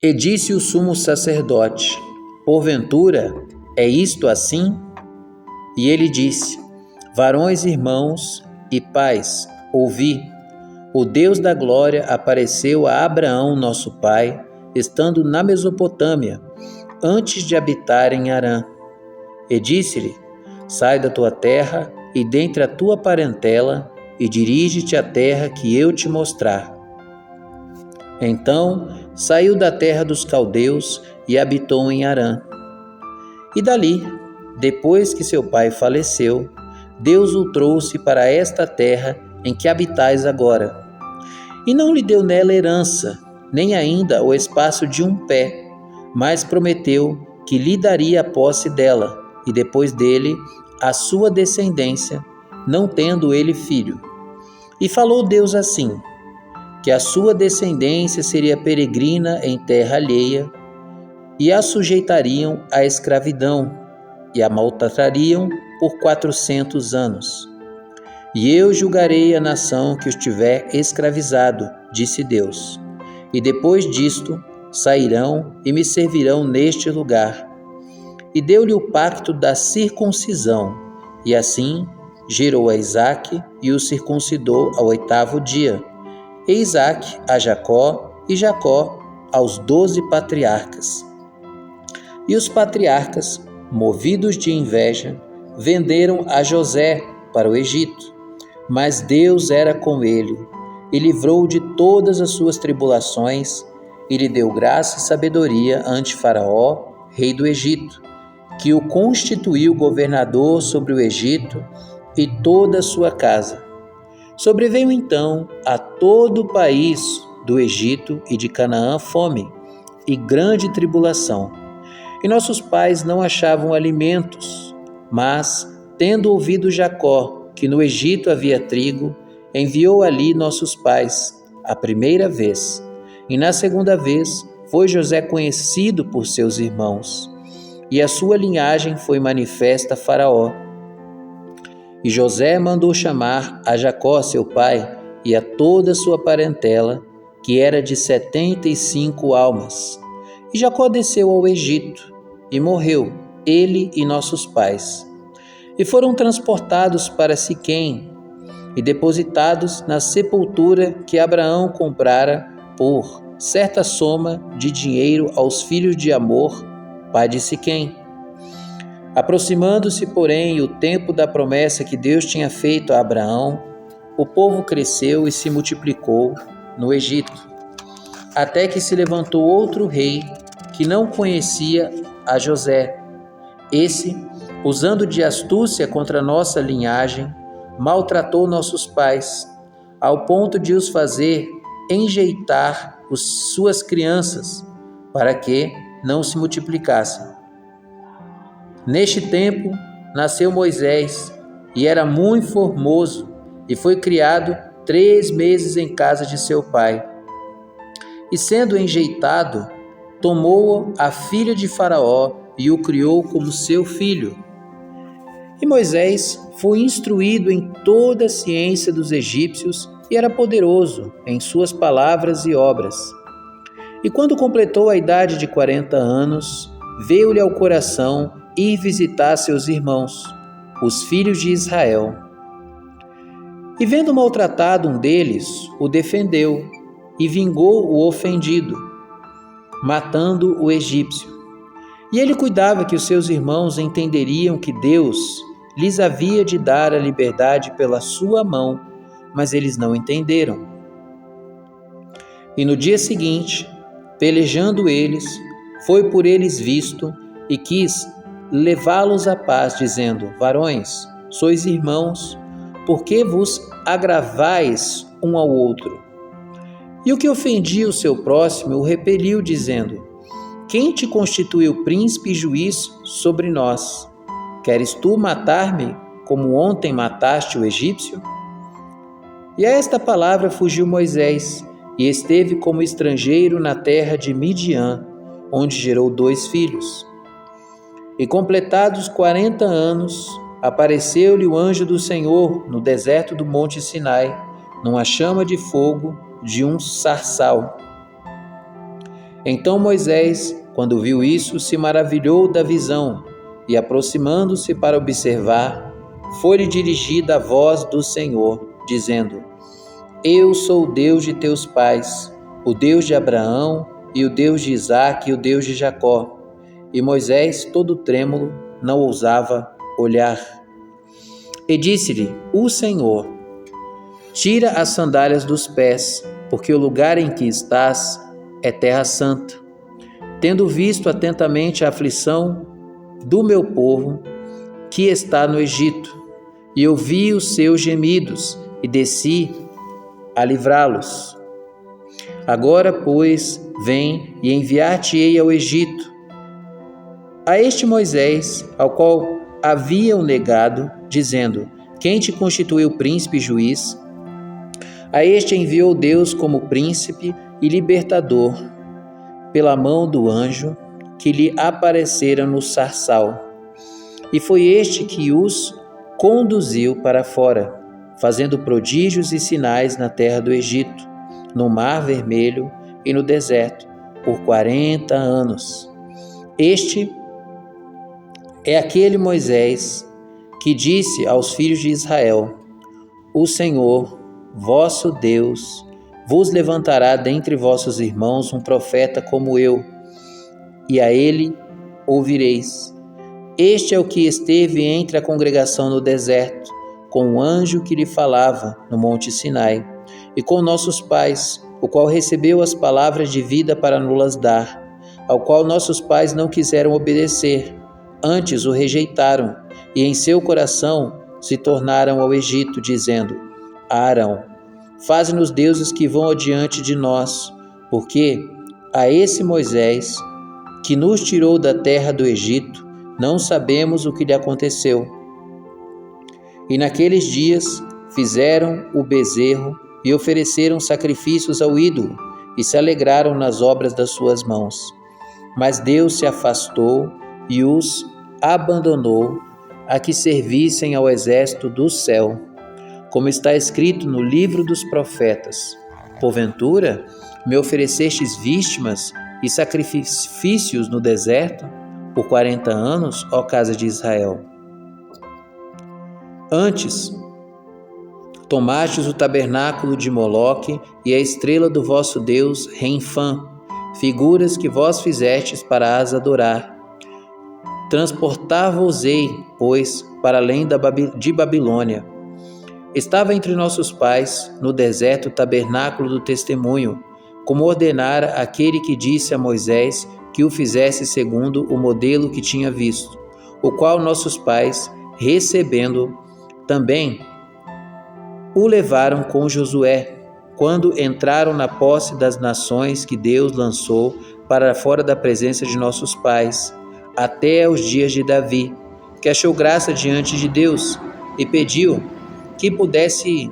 E disse o sumo sacerdote: porventura é isto assim? E ele disse: varões, irmãos e pais, ouvi. O Deus da glória apareceu a Abraão, nosso pai, estando na Mesopotâmia, antes de habitar em Harã. E disse-lhe: sai da tua terra e dentre a tua parentela, e dirige-te à terra que eu te mostrar. Então saiu da terra dos caldeus e habitou em Harã. E dali, depois que seu pai faleceu, Deus o trouxe para esta terra em que habitais agora. E não lhe deu nela herança, nem ainda o espaço de um pé, mas prometeu que lhe daria a posse dela, e depois dele a sua descendência, não tendo ele filho. E falou Deus assim: que a sua descendência seria peregrina em terra alheia, e a sujeitariam à escravidão, e a maltratariam por 400 anos. E eu julgarei a nação que os tiver escravizado, disse Deus. E depois disto sairão e me servirão neste lugar. E deu-lhe o pacto da circuncisão, e assim gerou a Isaque e o circuncidou ao 8º dia. E Isaque a Jacó, e Jacó aos 12 patriarcas. E os patriarcas, movidos de inveja, venderam a José para o Egito. Mas Deus era com ele, e livrou-o de todas as suas tribulações, e lhe deu graça e sabedoria ante Faraó, rei do Egito, que o constituiu governador sobre o Egito e toda a sua casa. Sobreveio então a todo o país do Egito e de Canaã fome e grande tribulação. E nossos pais não achavam alimentos, mas, tendo ouvido Jacó que no Egito havia trigo, enviou ali nossos pais, a primeira vez. E na segunda vez foi José conhecido por seus irmãos, e a sua linhagem foi manifesta a Faraó. E José mandou chamar a Jacó, seu pai, e a toda a sua parentela, que era de 75 almas. E Jacó desceu ao Egito, e morreu, ele e nossos pais. E foram transportados para Siquém, e depositados na sepultura que Abraão comprara por certa soma de dinheiro aos filhos de Amor, pai de Siquém. Aproximando-se, porém, o tempo da promessa que Deus tinha feito a Abraão, o povo cresceu e se multiplicou no Egito, até que se levantou outro rei que não conhecia a José. Esse, usando de astúcia contra nossa linhagem, maltratou nossos pais, ao ponto de os fazer enjeitar suas crianças, para que não se multiplicassem. Neste tempo nasceu Moisés, e era muito formoso, e foi criado 3 meses em casa de seu pai. E sendo enjeitado, tomou-o a filha de Faraó e o criou como seu filho. E Moisés foi instruído em toda a ciência dos egípcios e era poderoso em suas palavras e obras. E quando completou a idade de 40 anos, veio-lhe ao coração ir visitar seus irmãos, os filhos de Israel. E vendo maltratado um deles, o defendeu e vingou o ofendido, matando o egípcio. E ele cuidava que os seus irmãos entenderiam que Deus lhes havia de dar a liberdade pela sua mão, mas eles não entenderam. E no dia seguinte, pelejando eles, foi por eles visto e quis levá-los à paz, dizendo: varões, sois irmãos, por que vos agravais um ao outro? E o que ofendia o seu próximo o repeliu, dizendo: quem te constituiu príncipe e juiz sobre nós? Queres tu matar-me, como ontem mataste o egípcio? E a esta palavra fugiu Moisés, e esteve como estrangeiro na terra de Midian, onde gerou 2 filhos. E completados 40 anos, apareceu-lhe o anjo do Senhor no deserto do monte Sinai, numa chama de fogo de um sarçal. Então Moisés, quando viu isso, se maravilhou da visão e, aproximando-se para observar, foi-lhe dirigida a voz do Senhor, dizendo: Eu sou o Deus de teus pais, o Deus de Abraão e o Deus de Isaque e o Deus de Jacó. E Moisés, todo trêmulo, não ousava olhar. E disse-lhe o Senhor: Tira as sandálias dos pés, porque o lugar em que estás é terra santa. Tendo visto atentamente a aflição do meu povo que está no Egito, e ouvi os seus gemidos, e desci a livrá-los. Agora, pois, vem e enviar-te-ei ao Egito. A este Moisés, ao qual haviam negado, dizendo: Quem te constituiu príncipe e juiz? A este enviou Deus como príncipe e libertador, pela mão do anjo que lhe aparecera no sarçal. E foi este que os conduziu para fora, fazendo prodígios e sinais na terra do Egito, no Mar Vermelho e no deserto, por 40 anos. Este é aquele Moisés que disse aos filhos de Israel: O Senhor, vosso Deus, vos levantará dentre vossos irmãos um profeta como eu, e a ele ouvireis. Este é o que esteve entre a congregação no deserto, com o anjo que lhe falava no monte Sinai, e com nossos pais, o qual recebeu as palavras de vida para nos dar, ao qual nossos pais não quiseram obedecer, antes o rejeitaram, e em seu coração se tornaram ao Egito, dizendo: Arão, faze-nos deuses que vão adiante de nós, porque a esse Moisés, que nos tirou da terra do Egito, não sabemos o que lhe aconteceu. E naqueles dias fizeram o bezerro e ofereceram sacrifícios ao ídolo, e se alegraram nas obras das suas mãos. Mas Deus se afastou e os abandonou a que servissem ao exército do céu, como está escrito no livro dos profetas: Porventura, me oferecestes vítimas e sacrifícios no deserto por 40 anos, ó casa de Israel. Antes, tomastes o tabernáculo de Moloque e a estrela do vosso Deus Renfã, figuras que vós fizestes para as adorar. Transportar-vos-ei, pois, para além de Babilônia. Estava entre nossos pais, no deserto, o tabernáculo do testemunho, como ordenara aquele que disse a Moisés que o fizesse segundo o modelo que tinha visto, o qual nossos pais, recebendo, também o levaram com Josué, quando entraram na posse das nações que Deus lançou para fora da presença de nossos pais, até os dias de Davi, que achou graça diante de Deus e pediu que pudesse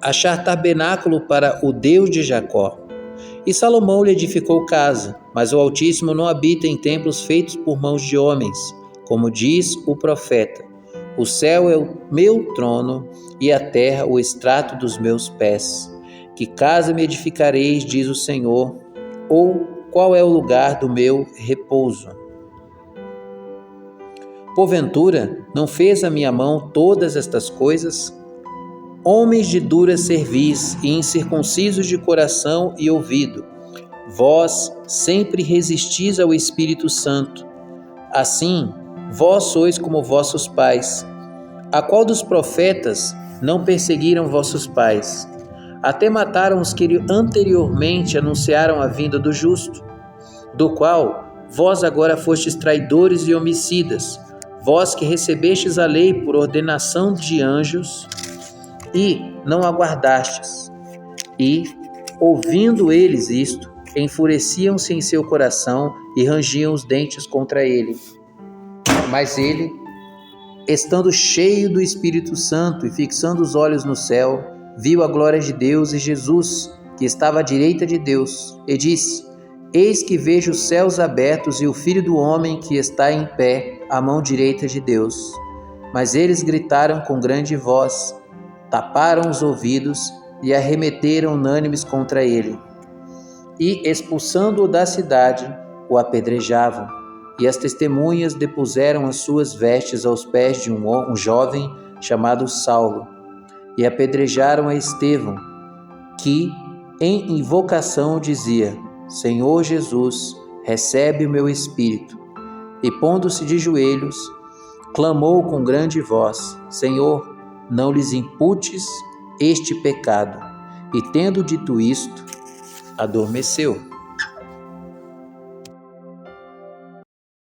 achar tabernáculo para o Deus de Jacó. E Salomão lhe edificou casa, mas o Altíssimo não habita em templos feitos por mãos de homens, como diz o profeta: O céu é o meu trono e a terra o estrato dos meus pés. Que casa me edificareis, diz o Senhor, ou qual é o lugar do meu repouso? Porventura, não fez a minha mão todas estas coisas? Homens de dura cerviz e incircuncisos de coração e ouvido, vós sempre resistis ao Espírito Santo. Assim, vós sois como vossos pais. A qual dos profetas não perseguiram vossos pais? Até mataram os que anteriormente anunciaram a vinda do justo, do qual vós agora fostes traidores e homicidas, vós que recebestes a lei por ordenação de anjos e não aguardastes. E, ouvindo eles isto, enfureciam-se em seu coração e rangiam os dentes contra ele. Mas ele, estando cheio do Espírito Santo e fixando os olhos no céu, viu a glória de Deus e Jesus, que estava à direita de Deus, e disse: Eis que vejo os céus abertos e o Filho do Homem que está em pé à mão direita de Deus. Mas eles gritaram com grande voz, taparam os ouvidos e arremeteram unânimes contra ele. e, expulsando-o da cidade, o apedrejavam. E as testemunhas depuseram as suas vestes aos pés de um jovem chamado Saulo, e apedrejaram a Estevão, que, em invocação, dizia: Senhor Jesus, recebe o meu espírito. E, pondo-se de joelhos, clamou com grande voz: Senhor, não lhes imputes este pecado. E, tendo dito isto, adormeceu.